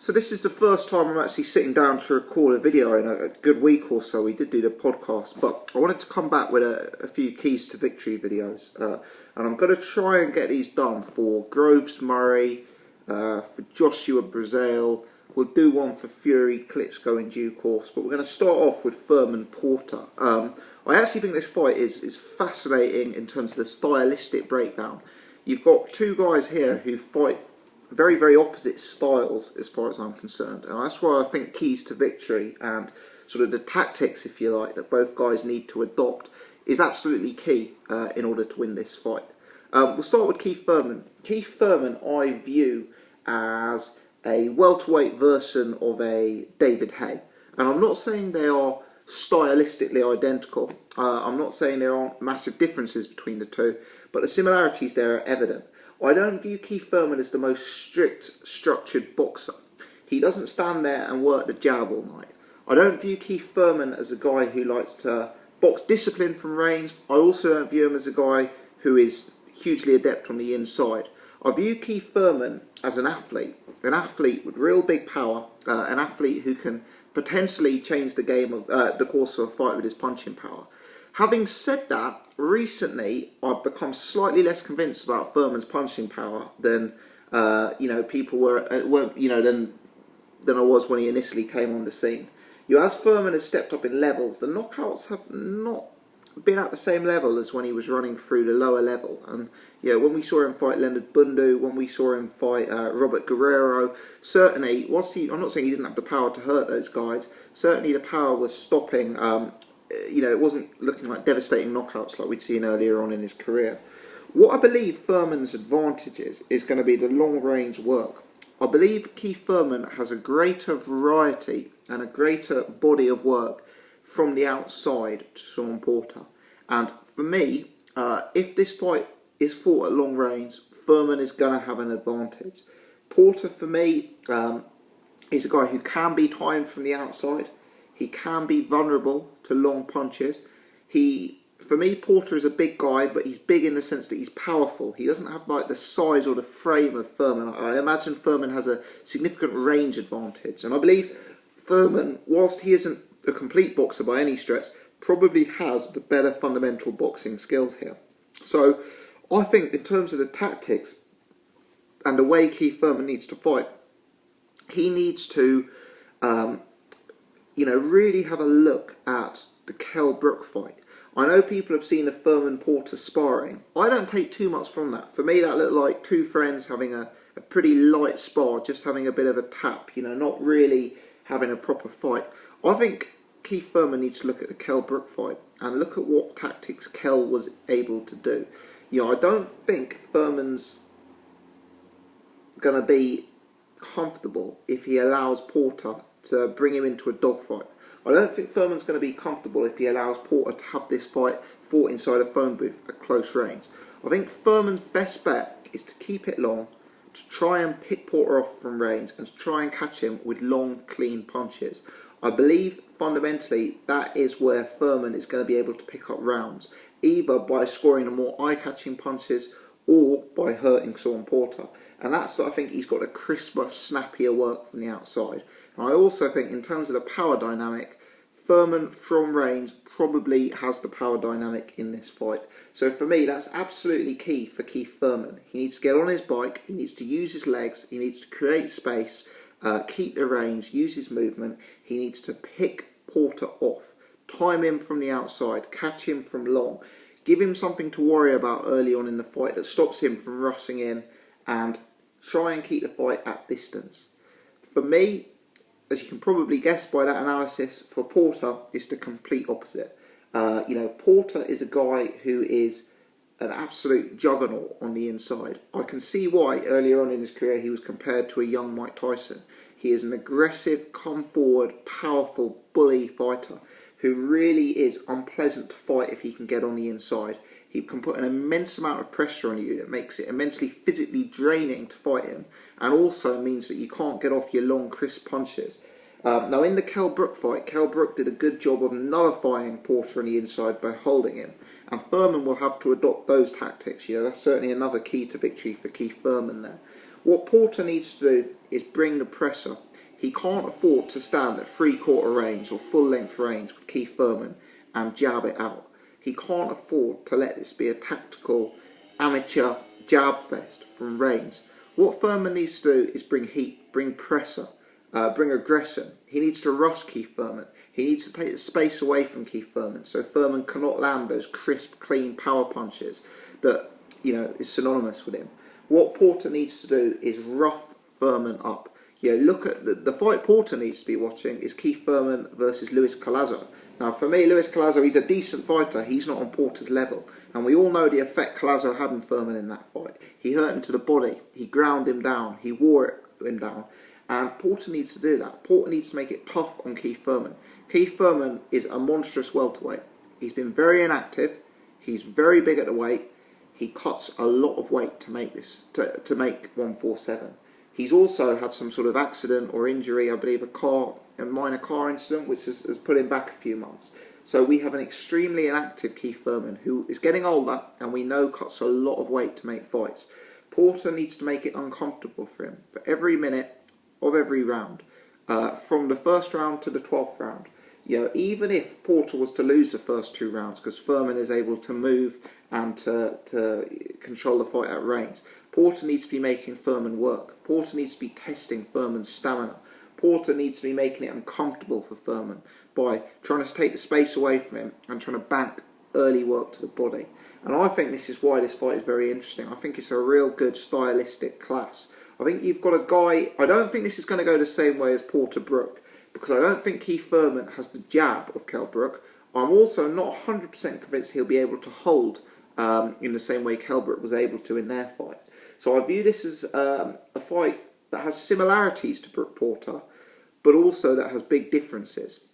So this is the first time I'm actually sitting down to record a video in a good week or so. We did do the podcast, but I wanted to come back with a few keys to victory videos. And I'm going to try and get these done for Groves Murray, for Joshua Brazil. We'll do one for Fury Klitschko in due course, but we're going to start off with Thurman Porter. I actually think this fight is fascinating in terms of the stylistic breakdown. You've got two guys here who fight very, very opposite styles as far as I'm concerned, and that's why I think keys to victory and sort of the tactics, if you like, that both guys need to adopt is absolutely key in order to win this fight. We'll start with Keith Thurman. Keith Thurman I view as a welterweight version of a David Haye, and I'm not saying they are stylistically identical. I'm not saying there aren't massive differences between the two, but the similarities there are evident. I don't view Keith Thurman as the most strict, structured boxer. He doesn't stand there and work the jab all night. I don't view Keith Thurman as a guy who likes to box discipline from range. I also don't view him as a guy who is hugely adept on the inside. I view Keith Thurman as an athlete with real big power, an athlete who can potentially change the game of the course of a fight with his punching power. Having said that, recently I've become slightly less convinced about Thurman's punching power than people were than I was when he initially came on the scene. As Thurman has stepped up in levels, the knockouts have not been at the same level as when he was running through the lower level. And when we saw him fight Leonard Bundu, when we saw him fight Robert Guerrero, certainly, I'm not saying he didn't have the power to hurt those guys, certainly the power was stopping, it wasn't looking like devastating knockouts like we'd seen earlier on in his career. What I believe Thurman's advantage is going to be the long range work. I believe Keith Thurman has a greater variety and a greater body of work from the outside to Shawn Porter. And for me, if this fight is fought at long range, Thurman is going to have an advantage. Porter, for me, is a guy who can be timed from the outside. He can be vulnerable to long punches. For me, Porter is a big guy, but he's big in the sense that he's powerful. He doesn't have like the size or the frame of Thurman. I imagine Thurman has a significant range advantage. And I believe Thurman, whilst he isn't a complete boxer by any stretch, probably has the better fundamental boxing skills here. So I think in terms of the tactics and the way Keith Thurman needs to fight, he needs to really have a look at the Kell Brook fight. I know people have seen the Thurman Porter sparring. I don't take too much from that. For me, that looked like two friends having a pretty light spar, just having a bit of a tap, not really having a proper fight. I think Keith Thurman needs to look at the Kell Brook fight and look at what tactics Kell was able to do. I don't think Thurman's going to be comfortable if he allows Porter to bring him into a dogfight. I don't think Thurman's going to be comfortable if he allows Porter to have this fight fought inside a phone booth at close range. I think Thurman's best bet is to keep it long, to try and pick Porter off from range and to try and catch him with long, clean punches. I believe fundamentally that is where Thurman is going to be able to pick up rounds, either by scoring the more eye-catching punches or by hurting Shawn Porter. And that's, I think, he's got a crisper, snappier work from the outside. And I also think in terms of the power dynamic, Thurman from range probably has the power dynamic in this fight. So for me, that's absolutely key for Keith Thurman. He needs to get on his bike, he needs to use his legs, he needs to create space, keep the range, use his movement. He needs to pick Porter off, time him from the outside, catch him from long, give him something to worry about early on in the fight that stops him from rushing in, and try and keep the fight at distance. For me, as you can probably guess by that analysis, for Porter, it's the complete opposite. Porter is a guy who is an absolute juggernaut on the inside. I can see why earlier on in his career he was compared to a young Mike Tyson. He is an aggressive, come forward, powerful, bully fighter who really is unpleasant to fight if he can get on the inside. He can put an immense amount of pressure on you that makes it immensely physically draining to fight him, and also means that you can't get off your long, crisp punches. Now in the Kell Brook fight, Kell Brook did a good job of nullifying Porter on the inside by holding him, and Thurman will have to adopt those tactics. That's certainly another key to victory for Keith Thurman there. What Porter needs to do is bring the pressure. He can't afford to stand at 3/4 range or full length range with Keith Thurman and jab it out. He can't afford to let this be a tactical amateur jab fest from range. What Thurman needs to do is bring heat, bring pressure, bring aggression. He needs to rush Keith Thurman. He needs to take the space away from Keith Thurman so Thurman cannot land those crisp, clean power punches that, is synonymous with him. What Porter needs to do is rough Thurman up. Look at the fight Porter needs to be watching is Keith Thurman versus Luis Collazo. Now, for me, Luis Collazo, he's a decent fighter. He's not on Porter's level. And we all know the effect Collazo had on Thurman in that fight. He hurt him to the body. He ground him down. He wore him down. And Porter needs to do that. Porter needs to make it tough on Keith Thurman. Keith Thurman is a monstrous welterweight. He's been very inactive. He's very big at the weight. He cuts a lot of weight to make this, to make 147. He's also had some sort of accident or injury, I believe a minor car incident, which has put him back a few months. So we have an extremely inactive Keith Thurman who is getting older and we know cuts a lot of weight to make fights. Porter needs to make it uncomfortable for him for every minute of every round, from the first round to the 12th round. Even if Porter was to lose the first 2 rounds because Thurman is able to move and to control the fight at range, Porter needs to be making Thurman work. Porter needs to be testing Thurman's stamina. Porter needs to be making it uncomfortable for Thurman by trying to take the space away from him and trying to bank early work to the body. And I think this is why this fight is very interesting. I think it's a real good stylistic clash. I think you've got a guy, I don't think this is going to go the same way as Porter Brook, because I don't think Keith Thurman has the jab of Kell Brook. I'm also not 100% convinced he'll be able to hold in the same way Kell Brook was able to in their fight. So I view this as a fight that has similarities to Brook Porter, but also that has big differences.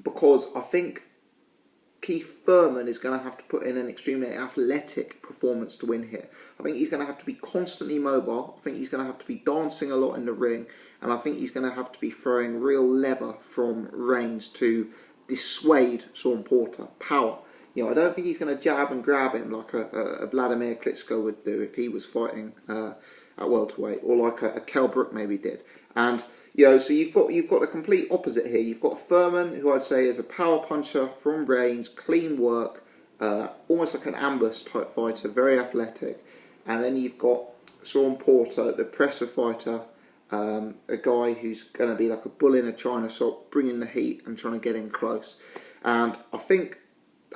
Because I think Keith Thurman is going to have to put in an extremely athletic performance to win here. I think he's going to have to be constantly mobile. I think he's going to have to be dancing a lot in the ring. And I think he's going to have to be throwing real lever from range to dissuade Shawn Porter. Power. I don't think he's going to jab and grab him like a Vladimir Klitschko would do if he was fighting at welterweight, or like a Kell Brook maybe did. And so you've got the complete opposite here. You've got Thurman, who I'd say is a power puncher from range, clean work, almost like an ambush type fighter, very athletic. And then you've got Shawn Porter, the presser fighter, a guy who's going to be like a bull in a china shop, bringing the heat and trying to get in close. And I think,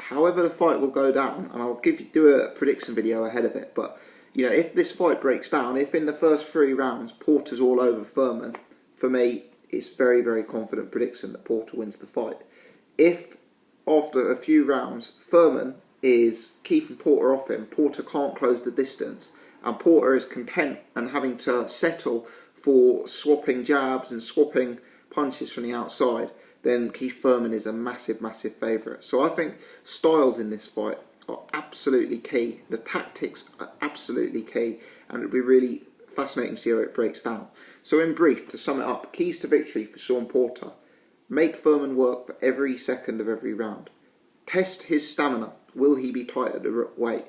however the fight will go down, and I'll do a prediction video ahead of it, but if this fight breaks down, if in the first 3 rounds Porter's all over Thurman, for me it's very, very confident prediction that Porter wins the fight. If after a few rounds Thurman is keeping Porter off him, Porter can't close the distance, and Porter is content and having to settle for swapping jabs and swapping punches from the outside, then Keith Thurman is a massive, massive favourite. So I think styles in this fight are absolutely key. The tactics are absolutely key, and it'll be really fascinating to see how it breaks down. So in brief, to sum it up, keys to victory for Shawn Porter: make Thurman work for every second of every round. Test his stamina. Will he be tight at the weight?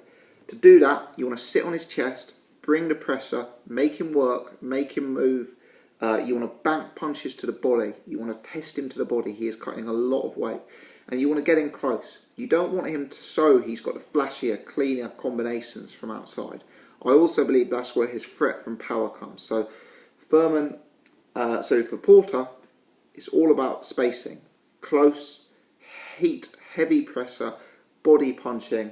To do that, you want to sit on his chest, bring the pressure, make him work, make him move. You want to bank punches to the body. You want to test him to the body. He is cutting a lot of weight. And you want to get in close. You don't want him to show he's got the flashier, cleaner combinations from outside. I also believe that's where his threat from power comes. So for Porter, it's all about spacing. Close, heat, heavy pressure, body punching,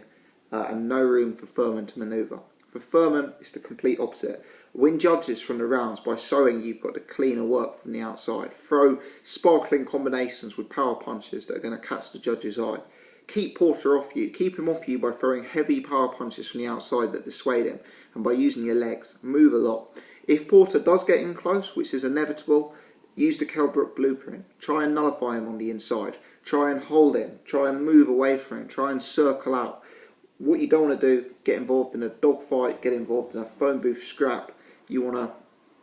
and no room for Thurman to manoeuvre. For Thurman, it's the complete opposite. Win judges from the rounds by showing you've got the cleaner work from the outside. Throw sparkling combinations with power punches that are going to catch the judge's eye. Keep Porter off you. Keep him off you by throwing heavy power punches from the outside that dissuade him, and by using your legs. Move a lot. If Porter does get in close, which is inevitable, use the Kell Brook blueprint. Try and nullify him on the inside. Try and hold him. Try and move away from him. Try and circle out. What you don't want to do, get involved in a dogfight, get involved in a phone booth scrap. You want to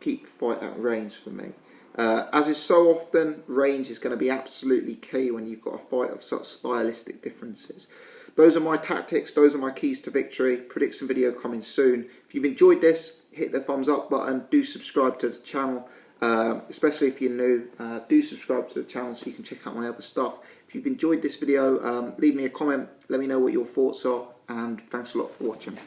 keep the fight at range for me. As is so often, range is going to be absolutely key when you've got a fight of such stylistic differences. Those are my tactics, those are my keys to victory. Prediction video coming soon. If you've enjoyed this, hit the thumbs up button, do subscribe to the channel, especially if you're new. Do subscribe to the channel so you can check out my other stuff. If you've enjoyed this video, leave me a comment, let me know what your thoughts are, and thanks a lot for watching.